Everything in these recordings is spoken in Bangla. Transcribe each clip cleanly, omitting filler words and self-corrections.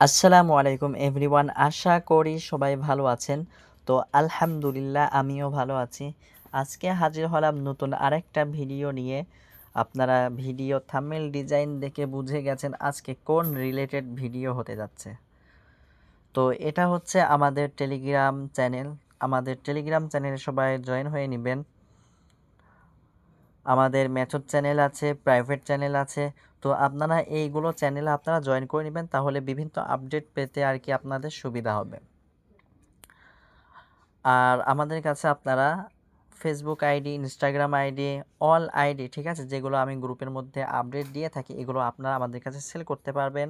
আসসালামু আলাইকুম এভরিওয়ান। আশা করি সবাই ভালো আছেন। তো আলহামদুলিল্লাহ আমিও ভালো আছি। আজকে হাজির হলাম নতুন আরেকটা ভিডিও নিয়ে। আপনারা ভিডিও থাম্বনেল ডিজাইন দেখে বুঝে গেছেন আজকে কোন রিলেটেড ভিডিও হতে যাচ্ছে। তো এটা হচ্ছে আমাদের টেলিগ্রাম চ্যানেল। আমাদের টেলিগ্রাম চ্যানেলে সবাই জয়েন হয়ে নেবেন। আমাদের মেথড চ্যানেল আছে, প্রাইভেট চ্যানেল আছে। তো আপনারা এইগুলো চ্যানেলে আপনারা জয়েন করে নেবেন, তাহলে বিভিন্ন আপডেট পেতে আর কি আপনাদের সুবিধা হবে। আর আমাদের কাছে আপনারা Facebook ID, Instagram ID, all ID, ঠিক আছে, যেগুলো আমি গ্রুপের মধ্যে আপডেট দিয়ে থাকি, এগুলো আপনারা আমাদের কাছে সেল করতে পারবেন।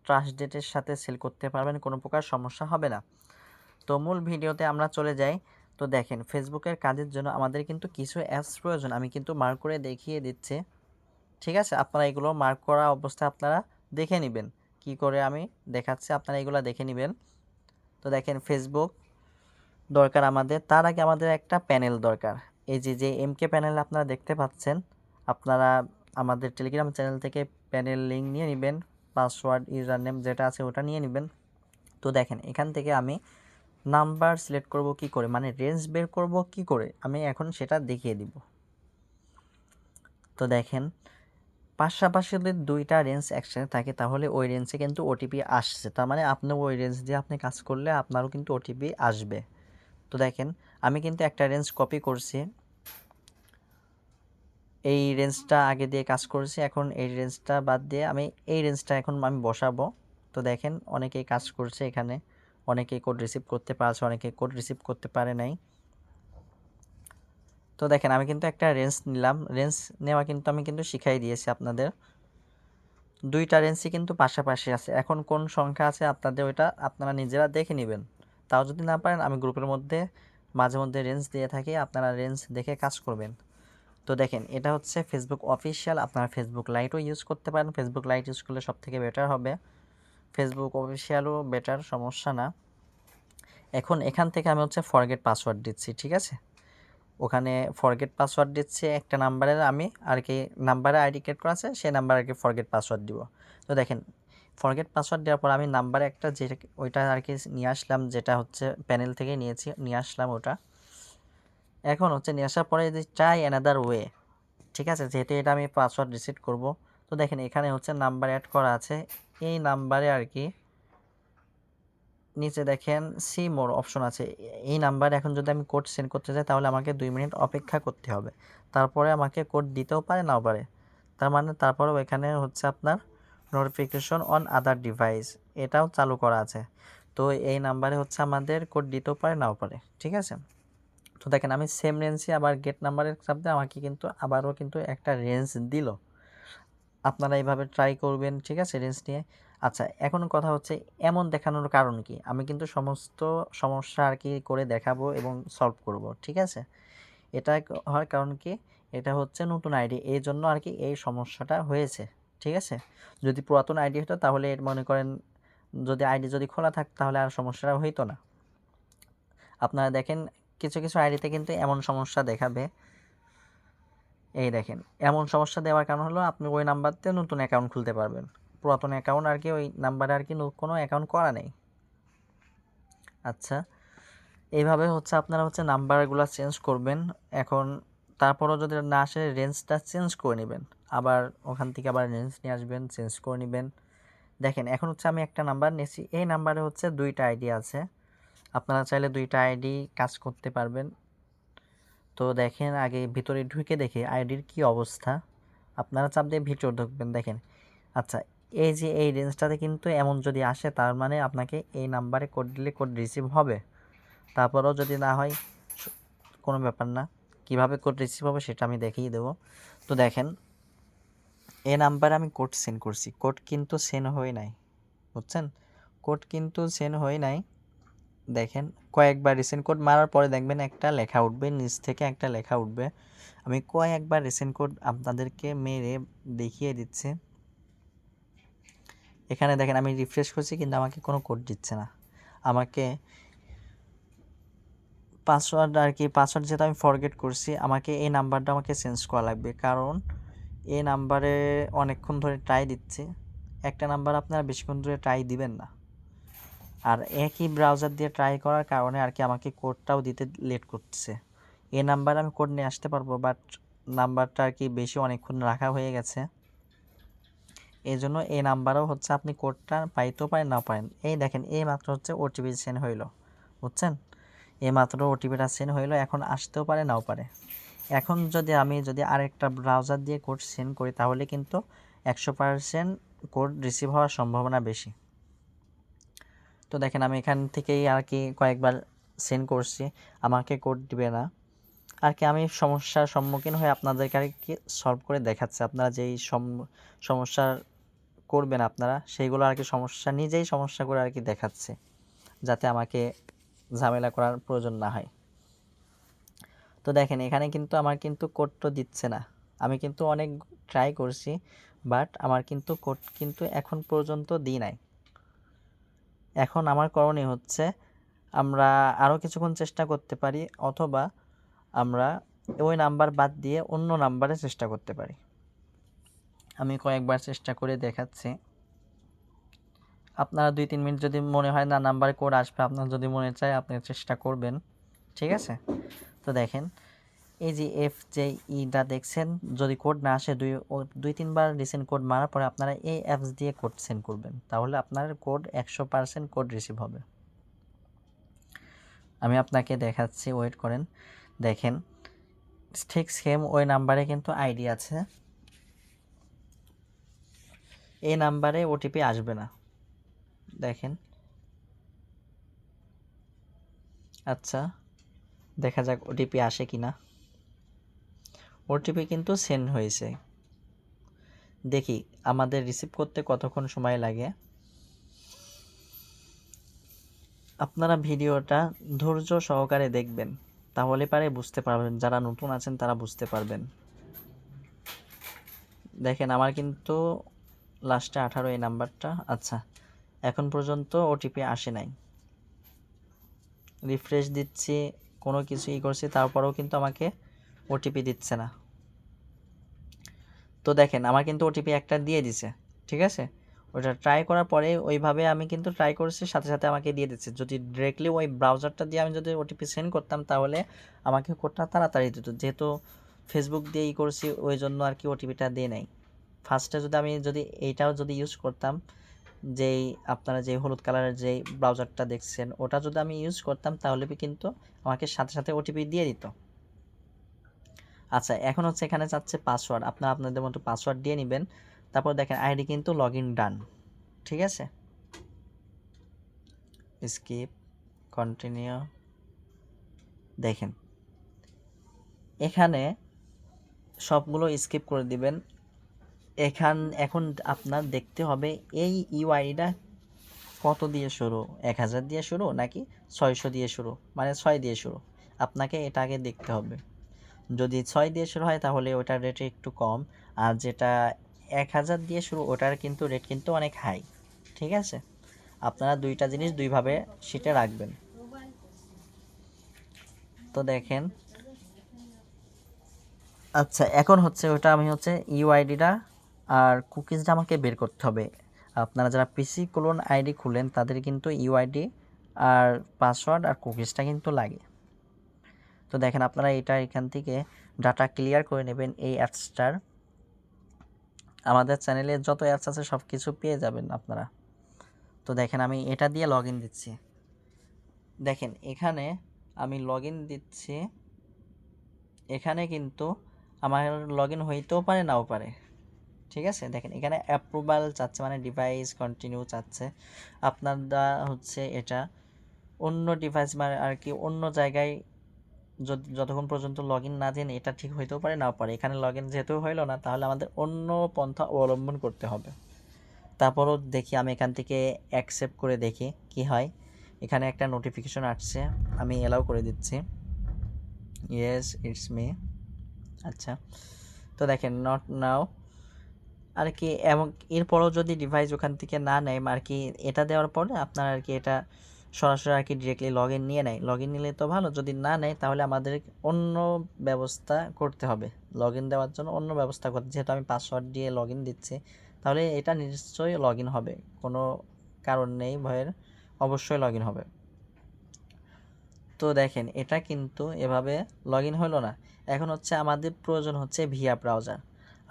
ট্রাস্ট ডেটের সাথে সেল করতে পারবেন, কোনো প্রকার সমস্যা হবে না। তো মূল ভিডিওতে আমরা চলে যাই। তো দেখেন, ফেসবুকের কাজের জন্য আমাদের কিন্তু কিছু অ্যাপস প্রয়োজন। আমি কিন্তু মার্ক করে দেখিয়ে দিচ্ছি, ঠিক আছে। আপনারা এগুলো মার্ক করা অবস্থায় আপনারা দেখে নেবেন। কি করে আমি দেখাচ্ছি, আপনারা এগুলো দেখে নেবেন। তো দেখেন, ফেসবুক দরকার আমাদের। তার আগে আমাদের একটা প্যানেল দরকার। এই যে এমকে প্যানেল আপনারা দেখতে পাচ্ছেন, আপনারা আমাদের টেলিগ্রাম চ্যানেল থেকে প্যানেল লিঙ্ক নিয়ে নেবেন, পাসওয়ার্ড ইউজার নেম যেটা আছে ওটা নিয়ে নেবেন। তো দেখেন, এখান থেকে আমি নাম্বার সিলেক্ট করব কি করে, মানে রেঞ্জ বের করব কি করে, আমি এখন সেটা দেখিয়ে দিব। তো দেখেন, পাশাপাশি যদি দুইটা রেঞ্জ একসাথে থাকে তাহলে ওই রেঞ্জে কিন্তু ওটিপি আসছে, তার মানে আপনি ওই রেঞ্জ দিয়ে আপনি কাজ করলে আপনারও কিন্তু ওটিপি আসবে। তো দেখেন, আমি কিন্তু একটা রেঞ্জ কপি করছি, এই রেঞ্জটা আগে দিয়ে কাজ করেছি, এখন এই রেঞ্জটা বাদ দিয়ে আমি এই রেঞ্জটা এখন আমি বসাবো। তো দেখেন, অনেকেই কাজ করছে এখানে, অনেকেই কোড রিসিভ করতে পারছে, অনেকে কোড রিসিভ করতে পারে নাই। তো দেখেন, আমি কিন্তু একটা রেঞ্জ নিলাম, রেঞ্জ নেওয়া কিন্তু আমি কিন্তু শিখাই দিয়েছি আপনাদের। দুইটা রেঞ্জই কিন্তু পাশাপাশি আছে, এখন কোন সংখ্যা আছে আপনাদের ওইটা আপনারা নিজেরা দেখে নেবেন। তাও যদি না পারেন, আমি গ্রুপের মধ্যে মাঝে মধ্যে রেঞ্জ দিয়ে থাকি, আপনারা রেঞ্জ দেখে কাজ করবেন। তো দেখেন, এটা হচ্ছে ফেসবুক অফিসিয়াল, আপনারা ফেসবুক লাইটও ইউজ করতে পারেন, ফেসবুক লাইট ইউজ করলে সব থেকে বেটার হবে, ফেসবুক অফিসিয়ালও বেটার, সমস্যা না। এখন এখান থেকে আমি হচ্ছে ফরগেট পাসওয়ার্ড দিচ্ছি, ঠিক আছে। ওখানে ফরগেট পাসওয়ার্ড দিচ্ছে একটা নাম্বারের, আমি আর কি নাম্বারে আইডি ক্রিয়েট করা আছে সেই নাম্বারে আর কি ফরগেট পাসওয়ার্ড দিব। তো দেখেন, ফরগেট পাসওয়ার্ড দেওয়ার পর আমি নাম্বারে একটা যেটা ওইটা আর কি নিয়ে আসলাম, যেটা হচ্ছে প্যানেল থেকে নিয়ে আসলাম ওটা। এখন হচ্ছে নিয়ে আসার পরে যদি ট্রাই অ্যানাদার ওয়ে, ঠিক আছে, যেহেতু এটা আমি পাসওয়ার্ড রিসেট করব। তো দেখেন, এখানে হচ্ছে নাম্বার অ্যাড করা আছে, এই নাম্বারে আর কি নিচে দেখেন সি মোর অপশন আছে। এই নাম্বারে এখন যদি আমি কোড সেন্ড করতে চাই তাহলে আমাকে 2 মিনিট অপেক্ষা করতে হবে, তারপরে আমাকে কোড দিতেও পারে নাও পারে। তার মানে তারপরেও এখানে হচ্ছে আপনার নোটিফিকেশন অন আদার ডিভাইস, এটাও চালু করা আছে। তো এই নাম্বারে হচ্ছে আমাদের কোড দিতেও পারে নাও পারে, ঠিক আছে। তো দেখেন, আমি সেম রেঞ্জে আবার গেট নাম্বারের চাপ দিয়ে আমাকে কিন্তু আবারও কিন্তু একটা রেঞ্জ দিল। আপনারা এইভাবে ট্রাই করবেন, ঠিক আছে, রেঞ্জ নিয়ে। আচ্ছা, এখন কথা হচ্ছে এমন দেখানোর কারণ কি, আমি কিন্তু সমস্ত সমস্যা আর কি করে দেখাবো এবং সলভ করব, ঠিক আছে। এটা হওয়ার কারণ কি, এটা হচ্ছে নতুন আইডি, এই জন্য আর কি এই সমস্যাটা হয়েছে, ঠিক আছে। যদি পুরাতন আইডি হতো তাহলে মনে করেন, যদি আইডি যদি খোলা থাকতো তাহলে আর সমস্যাটা হইতো না। আপনারা দেখেন, কিছু কিছু আইডিতে কিন্তু এমন সমস্যা দেখাবে। এই দেখেন, এমন সমস্যা দেওয়ার কারণ হলো আপনি ওই নাম্বারতে নতুন অ্যাকাউন্ট খুলতে পারবেন, পুরাতন অ্যাকাউন্ট আর কি ওই নাম্বারে আর কি কোনো অ্যাকাউন্ট করা নেই। আচ্ছা, এইভাবে হচ্ছে আপনারা হচ্ছে নাম্বারগুলো চেঞ্জ করবেন। এখন তারপরও যদি না আসে, রেঞ্জটা চেঞ্জ করে নেবেন, আবার ওখান থেকে আবার রেঞ্জ নিয়ে আসবেন, চেঞ্জ করে নেবেন। দেখেন, এখন হচ্ছে আমি একটা নাম্বার নিয়েছি, এই নাম্বারে হচ্ছে দুইটা আইডি আছে, আপনারা চাইলে দুইটা আইডি কাজ করতে পারবেন। তো দেখেন, আগে ভিতরে ঢুকে দেখে আইডির কি অবস্থা, আপনারা চাপ দিয়ে ভিতরে ঢুকবেন। দেখেন, আচ্ছা, এই যে এই রেঞ্জটাতে কিন্তু এমন যদি আসে তার মানে আপনাকে এই নাম্বারে কোড দিলে কোড রিসিভ হবে। তারপরেও যদি না হয় কোনো ব্যাপার না, কিভাবে কোড রিসিভ হবে সেটা আমি দেখিয়ে দেবো। তো দেখেন, এই নাম্বারে আমি কোড সেন্ড করছি, কোড কিন্তু সেন্ড হয়ে নাই, বুঝছেন, কোড কিন্তু সেন্ড হয়ে নাই। দেখেন, কয়েকবার রিসেন্ট কোড মারার পরে দেখবেন একটা লেখা উঠবে, নিচ থেকে একটা লেখা উঠবে। আমি কয়েকবার রিসেন্ট কোড আপনাদেরকে মেরে দেখিয়ে দিচ্ছি। এখানে দেখেন, আমি রিফ্রেশ করছি কিন্তু আমাকে কোনো কোড দিচ্ছে না, আমাকে পাসওয়ার্ড আর কি, পাসওয়ার্ড যেটা আমি ফরগেট করছি, আমাকে এই নাম্বারটা আমাকে চেঞ্জ করা লাগবে, কারণ এই নাম্বারে অনেকক্ষণ ধরে ট্রাই দিচ্ছি, একটা নাম্বার আপনারা বেশিক্ষণ ধরে ট্রাই দিবেন না। আর একই ব্রাউজার দিয়ে ট্রাই করার কারণে আর কি আমাকে কোডটাও দিতে লেট করতেছে। এই নাম্বারে আমি কোড নিয়ে আসতে পারবো, বাট নাম্বারটা আর কি বেশি অনেকক্ষণ রাখা হয়ে গেছে। এই জন্য এই নাম্বারেও হচ্ছে আপনি কোডটা পাইতেও পারেন না পারেন। এই দেখেন এই মাত্র হচ্ছে ওটিপি সেন্ড হইলো, বুঝছেন? এই মাত্র ওটিপিটা সেন্ড হইলো, এখন আসতেও পারে নাও পারে। এখন আমি যদি আরেকটা ব্রাউজার দিয়ে কোড সেন্ড করি তাহলে কিন্তু 100% কোড রিসিভ হওয়ার সম্ভাবনা বেশি। তো দেখেন আমি এখান থেকেই আর কি কয়েকবার সেন্ড করছি, আমাকে কোড দিবে না। আর কি আমি সমস্যার সম্মুখীন হয়ে আপনাদেরকে আর কি সলভ করে দেখাচ্ছি। আপনারা যেই সমস্যার করবেন আপনারা সেইগুলো আর কি নিজেই সমস্যা করে আর কি দেখাচ্ছে, যাতে আমাকে ঝামেলা করার প্রয়োজন না হয়। তো দেখেন এখানে কিন্তু আমার কিন্তু কোড তো দিচ্ছে না। আমি কিন্তু অনেক ট্রাই করছি, বাট আমার কিন্তু কোড কিন্তু এখন পর্যন্ত দিই নাই। এখন আমার করণীয় হচ্ছে আমরা আরও কিছুক্ষণ চেষ্টা করতে পারি, অথবা আমরা ওই নাম্বার বাদ দিয়ে অন্য নাম্বারে চেষ্টা করতে পারি। আমি কয়েকবার চেষ্টা করে দেখাচ্ছি। আপনারা 2-3 মিনিট যদি মনে হয় না নাম্বারে কোড আসবে, আপনার যদি মনে চায় আপনি চেষ্টা করবেন, ঠিক আছে? তো দেখেন এই যে FJEটা দেখছেন, যদি কোড না আসে 2-3 বার রিসেন্ট কোড মারার পরে আপনারা এই অ্যাপস দিয়ে কোড সেন্ড করবেন, তাহলে আপনার কোড 100% কোড রিসিভ হবে। আমি আপনাকে দেখাচ্ছি, ওয়েট করেন। দেখেন ঠিক সেম ওই নাম্বারে কিন্তু আইডি আছে, এই নাম্বারে ওটিপি আসবে না। দেখেন, আচ্ছা দেখা যাক ওটিপি আসে কিনা। ওটিপি কিন্তু সেন্ড হয়েছে, দেখি আমাদের রিসিভ করতে কতক্ষণ সময় লাগে। আপনারা ভিডিওটা ধৈর্য সহকারে দেখবেন, তাহলে পারে বুঝতে পারবেন, যারা নতুন আছেন তারা বুঝতে পারবেন। দেখেন আমার কিন্তু লাস্টে 18 এই নাম্বারটা। আচ্ছা এখন পর্যন্ত ওটিপি আসে নাই, রিফ্রেশ দিচ্ছি, কোনো কিছুই করছি, তারপরেও কিন্তু আমাকে ওটিপি দিচ্ছে না। তো দেখেন আমার কিন্তু ওটিপি একটা দিয়ে দিছে, ঠিক আছে? ওটা ট্রাই করার পরে ওইভাবে আমি কিন্তু ট্রাই করছি, সাথে সাথে আমাকে দিয়ে দিচ্ছে। যদি ডিরেক্টলি ওই ব্রাউজারটা দিয়ে আমি যদি ওটিপি সেন্ড করতাম তাহলে আমাকে কোডটা তাড়াতাড়ি দিত, যেহেতু ফেসবুক দিয়েই করছি ওই জন্য আর কি ওটিপিটা দিয়ে নেই। ফার্স্টে যদি এইটাও যদি ইউজ করতাম, যেই আপনারা যে হলুদ কালারের যেই ব্রাউজারটা দেখছেন ওটা যদি আমি ইউজ করতাম তাহলে কিন্তু আমাকে সাথে সাথে ওটিপি দিয়ে দিত। আচ্ছা এখন হচ্ছে এখানে চাচ্ছে পাসওয়ার্ড, আপনারা আপনাদের মতো পাসওয়ার্ড দিয়ে নেবেন। তারপর দেখেন আইডি কিন্তু লগ ইন ডান, ঠিক আছে? Skip, continue. দেখেন এখানে সবগুলো স্কিপ করে দিবেন। এখন আপনার দেখতে হবে এই ইউআইডিটা কত দিয়ে শুরু, 1000 দিয়ে শুরু নাকি 600 দিয়ে শুরু, মানে 6 দিয়ে শুরু। আপনাকে এটা আগে দেখতে হবে। যদি 6 দিয়ে শুরু হয় তাহলে ওটার রেট একটু কম, আর যেটা 1000 দিয়ে শুরু ওটার কিন্তু রেট কিন্তু অনেক হাই, ঠিক আছে? আপনারা দুইটা জিনিস দুইভাবে শিটে রাখবেন। তো দেখেন আচ্ছা এখন হচ্ছে ওটা আমি হচ্ছে ইউআইডিটা আর কুকিজটা আমাকে বের করতে হবে। আপনারা যারা পিসি ক্লোন আইডি খুলেন তাদের কিন্তু ইউআইডি আর পাসওয়ার্ড আর কুকিজটা কিন্তু লাগে। তো দেখেন আপনারা এটা এখান থেকে ডাটা ক্লিয়ার করে নেবেন এই অ্যাপসটার। আমাদের চ্যানেলে যত অ্যাপস আছে সব কিছু পেয়ে যাবেন আপনারা। তো দেখেন আমি এটা দিয়ে লগ ইন দিচ্ছি। দেখেন এখানে আমি লগ ইন দিচ্ছি, এখানে কিন্তু আমার লগ ইন হইতেও পারে নাও পারে, ঠিক আছে? দেখেন এখানে অ্যাপ্রুভাল চাচ্ছে, মানে ডিভাইস কন্টিনিউ চাচ্ছে। আপনারা হচ্ছে এটা অন্য ডিভাইস মানে আর কি অন্য জায়গায় যতক্ষণ পর্যন্ত লগ ইন না দেন এটা ঠিক হইতেও পারে নাও পারে। এখানে লগ ইন যেহেতু হইলো না তাহলে আমাদের অন্য পন্থা অবলম্বন করতে হবে। তারপরও দেখি আমি এখান থেকে অ্যাকসেপ্ট করে দেখি কি হয়। এখানে একটা নোটিফিকেশন আসছে, আমি অ্যালাউ করে দিচ্ছি, ইয়েস ইটস মি। আচ্ছা তো দেখেন নট নাও আর কি, এবং এরপরও যদি ডিভাইস ওখান থেকে না নেয় আর কি, এটা দেওয়ার পরে আপনার আর কি এটা সরাসরি আর কি ডিরেক্টলি লগ ইন নিয়ে নেয়। লগ ইন নিলে তো ভালো, যদি না নেয় তাহলে আমাদের অন্য ব্যবস্থা করতে হবে, লগ ইন দেওয়ার জন্য অন্য ব্যবস্থা করতে। যেহেতু আমি পাসওয়ার্ড দিয়ে লগ ইন দিচ্ছি তাহলে এটা নিশ্চয়ই লগ ইন হবে, কোনো কারণ নেই ভয়ের, অবশ্যই লগ ইন হবে। তো দেখেন এটা কিন্তু এভাবে লগ ইন হলো না। এখন হচ্ছে আমাদের প্রয়োজন হচ্ছে ভিয়া ব্রাউজার।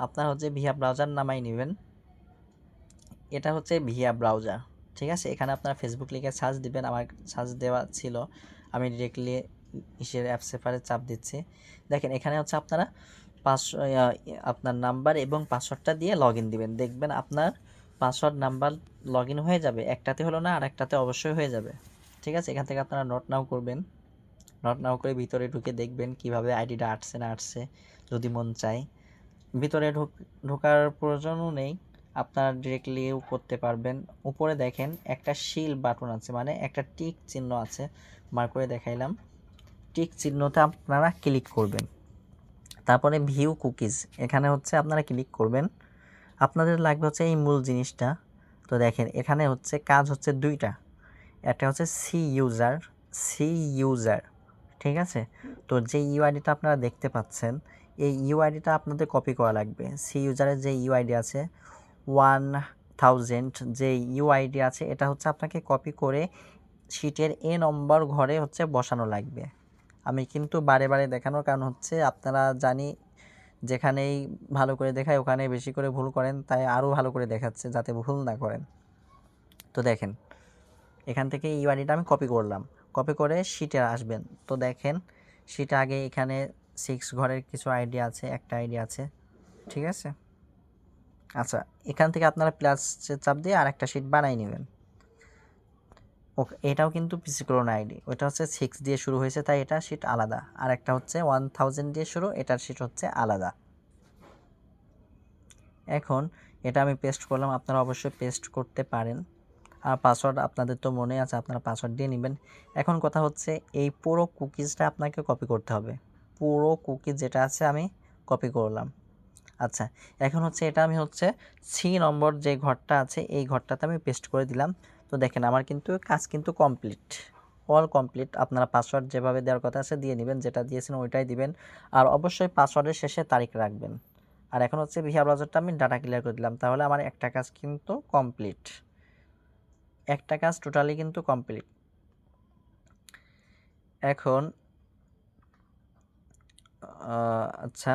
আপনার হচ্ছে ভিয়া ব্রাউজার নামাই নেবেন। এটা হচ্ছে ভিয়া ব্রাউজার, ঠিক আছে। এখানে আপনার ফেসবুক লিখে সার্চ দিবেন, আমার সার্চ দেওয়া ছিল, আমি ডিরেক্টলি অ্যাপ সেফারে চাপ দিচ্ছি। দেখেন এখানে হচ্ছে আপনারা আপনার নাম্বার এবং পাসওয়ার্ডটা দিয়ে লগ ইন দিবেন, দেখবেন আপনার পাসওয়ার্ড নাম্বার লগ ইন হয়ে যাবে। একটাতে হলো না, আর একটাতে অবশ্যই হয়ে যাবে, ঠিক আছে। এখান থেকে আপনারা নোট নাও করবেন, নোট নাও করে ভিতরে ঢুকে দেখবেন কিভাবে আইডিটা আসছে না আসছে। যদি মন চায় ভিতরে ঢোকার প্রয়োজনও নেই, আপনারা ডিরেক্টলিও করতে পারবেন। উপরে দেখেন একটা শিল বাটন আছে, মানে একটা টিক চিহ্ন আছে, মার্ক করে দেখাইলাম। টিক চিহ্নতে আপনারা ক্লিক করবেন, তারপরে ভিউ কুকিজ এখানে হচ্ছে আপনারা ক্লিক করবেন। আপনাদের লাগবে হচ্ছে এই মূল জিনিসটা। তো দেখেন এখানে হচ্ছে কাজ হচ্ছে দুইটা, একটা হচ্ছে সি ইউজার, ঠিক আছে। তো যে ইউআইডিটা আপনারা দেখতে পাচ্ছেন, এই ইউআইডিটা আপনাদের কপি করা লাগবে। সি ইউজারের যে ইউআইডি আছে 1000, যে ইউআইডি আছে এটা হচ্ছে আপনাকে কপি করে শিটের এ নম্বর ঘরে হচ্ছে বসানো লাগবে। আমি কিন্তু বারে বারে দেখানোর কারণ হচ্ছে আপনারা জানি যেখানেই ভালো করে দেখায় ওখানে বেশি করে ভুল করেন, তাই আরও ভালো করে দেখাচ্ছে যাতে ভুল না করেন। তো দেখেন এখান থেকে ইউআইডিটা আমি কপি করলাম, কপি করে শিটে আসবেন। তো দেখেন শিটে আগে এখানে 6 ঘরের কিছু আইডি আছে, একটা আইডি আছে, ঠিক আছে। আচ্ছা এখান থেকে আপনারা প্লাস চাপ দিয়ে আর একটা শিট বানাই নেবেন। ওকে, এটাও কিন্তু পিসি ক্লোন আইডি, ওটা হচ্ছে 6 দিয়ে শুরু হয়েছে তাই এটা শিট আলাদা, আর একটা হচ্ছে 1000 দিয়ে শুরু, এটার শিট হচ্ছে আলাদা। এখন এটা আমি পেস্ট করলাম, আপনারা অবশ্যই পেস্ট করতে পারেন। আর পাসওয়ার্ড আপনাদের তো মনে আছে, আপনারা পাসওয়ার্ড দিয়ে নেবেন। এখন কথা হচ্ছে এই পুরো কুকিজটা আপনাকে কপি করতে হবে, পুরো কুকিজ যেটা আছে আমি কপি করলাম। আচ্ছা এখন হচ্ছে এটা আমি হচ্ছে 3 নম্বর যে ঘরটা আছে এই ঘরটাতে আমি পেস্ট করে দিলাম। তো দেখেন আমার কিন্তু কাজ কিন্তু কমপ্লিট, অল কমপ্লিট। আপনারা পাসওয়ার্ড যেভাবে দেওয়ার কথা আছে দিয়ে নেবেন, যেটা দিয়েছেন ওইটাই দিবেন, আর অবশ্যই পাসওয়ার্ডের শেষে তারিখ রাখবেন। আর এখন হচ্ছে ভিয়া ব্রাউজারটা আমি ডাটা ক্লিয়ার করে দিলাম, তাহলে আমার একটা কাজ কিন্তু কমপ্লিট, একটা কাজ টোটালি কিন্তু কমপ্লিট। এখন আচ্ছা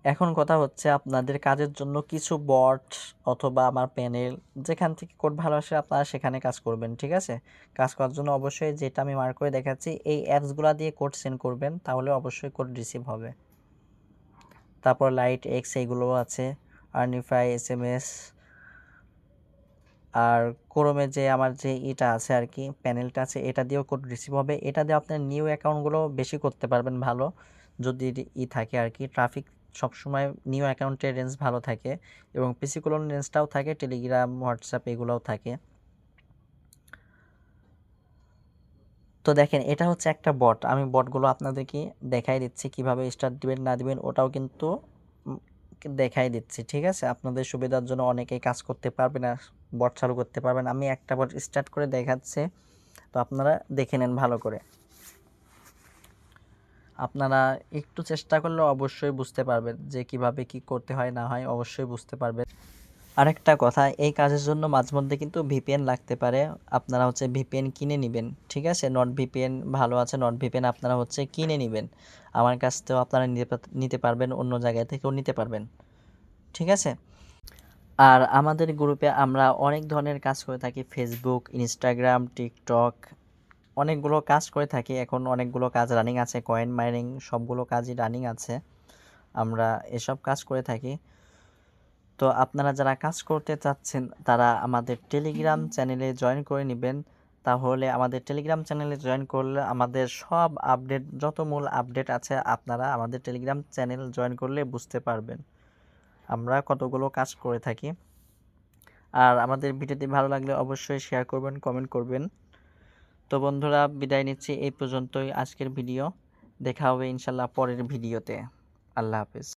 এখন কথা হচ্ছে আপনাদের কাজের জন্য কিছু বট অথবা আমার প্যানেল যেখান থেকে কোড ভালো আসে আপনারা সেখানে কাজ করবেন, ঠিক আছে। কাজ করার জন্য অবশ্যই যেটা আমি মার্ক করে দেখাচ্ছি এই অ্যাপসগুলো দিয়ে কোড সেন্ড করবেন, তাহলে অবশ্যই কোড রিসিভ হবে। তারপর লাইট এক্স এইগুলোও আছে, আর্নিফাই এসএমএস, আর ক্রোমে যে আমার যে এটা আছে আর কি প্যানেলটা আছে এটা দিয়েও কোড রিসিভ হবে। এটা দিয়ে আপনার নিউ অ্যাকাউন্টগুলো বেশি করতে পারবেন ভালো, যদি থাকে আর কি। ট্রাফিক সবসময় নিউ অ্যাকাউন্টের রেঞ্জ ভালো থাকে এবং পিসি ক্লোন রেঞ্জটাও থাকে, টেলিগ্রাম হোয়াটসঅ্যাপ এগুলোও থাকে। তো দেখেন এটা হচ্ছে একটা বট, আমি বটগুলো আপনাদেরকে দেখাই দিচ্ছি কিভাবে স্টার্ট দিবেন না দিবেন, ওটাও কিন্তু দেখাই দিচ্ছি, ঠিক আছে। আপনাদের সুবিধার জন্য অনেকেই কাজ করতে পারবে না, বট চালু করতে পারবেন, আমি একটা বট স্টার্ট করে দেখাচ্ছি, তো আপনারা দেখে নেন ভালো করে। আপনারা একটু চেষ্টা করলে অবশ্যই বুঝতে পারবেন যে কিভাবে কি করতে হয় না হয়, অবশ্যই বুঝতে পারবেন। আরেকটা কথা, এই কাজের জন্য মাঝে মধ্যে কিন্তু ভিপিএন লাগতে পারে, আপনারা হচ্ছে ভিপিএন কিনে নেবেন, ঠিক আছে। নট ভিপিএন ভালো আছে, নট ভিপিএন আপনারা হচ্ছে কিনে নেবেন, আমার কাছ থেকেও আপনারা নিতে পারবেন, অন্য জায়গা থেকেও নিতে পারবেন, ঠিক আছে। আর আমাদের গ্রুপে আমরা অনেক ধরনের কাজ করে থাকি, ফেসবুক, ইনস্টাগ্রাম, টিকটক, অনেকগুলো কাজ করে থাকি। এখন অনেকগুলো কাজ রানিং আছে, কয়েন মাইনিং সবগুলো কাজই রানিং আছে, আমরা এসব কাজ করে থাকি। তো আপনারা যারা কাজ করতে চাচ্ছেন তারা আমাদের টেলিগ্রাম চ্যানেলে জয়েন করে নেবেন, তাহলে আমাদের টেলিগ্রাম চ্যানেলে জয়েন করলে আমাদের সব আপডেট, যত মূল আপডেট আছে আপনারা আমাদের টেলিগ্রাম চ্যানেল জয়েন করলে বুঝতে পারবেন আমরা কতগুলো কাজ করে থাকি। আর আমাদের ভিডিওটি ভালো লাগলে অবশ্যই শেয়ার করবেন, কমেন্ট করবেন। তো বন্ধুরা বিদায় নিচ্ছি, এই পর্যন্তই আজকের ভিডিও, দেখা হবে ইনশাল্লাহ পরের ভিডিওতে। আল্লাহ হাফেজ।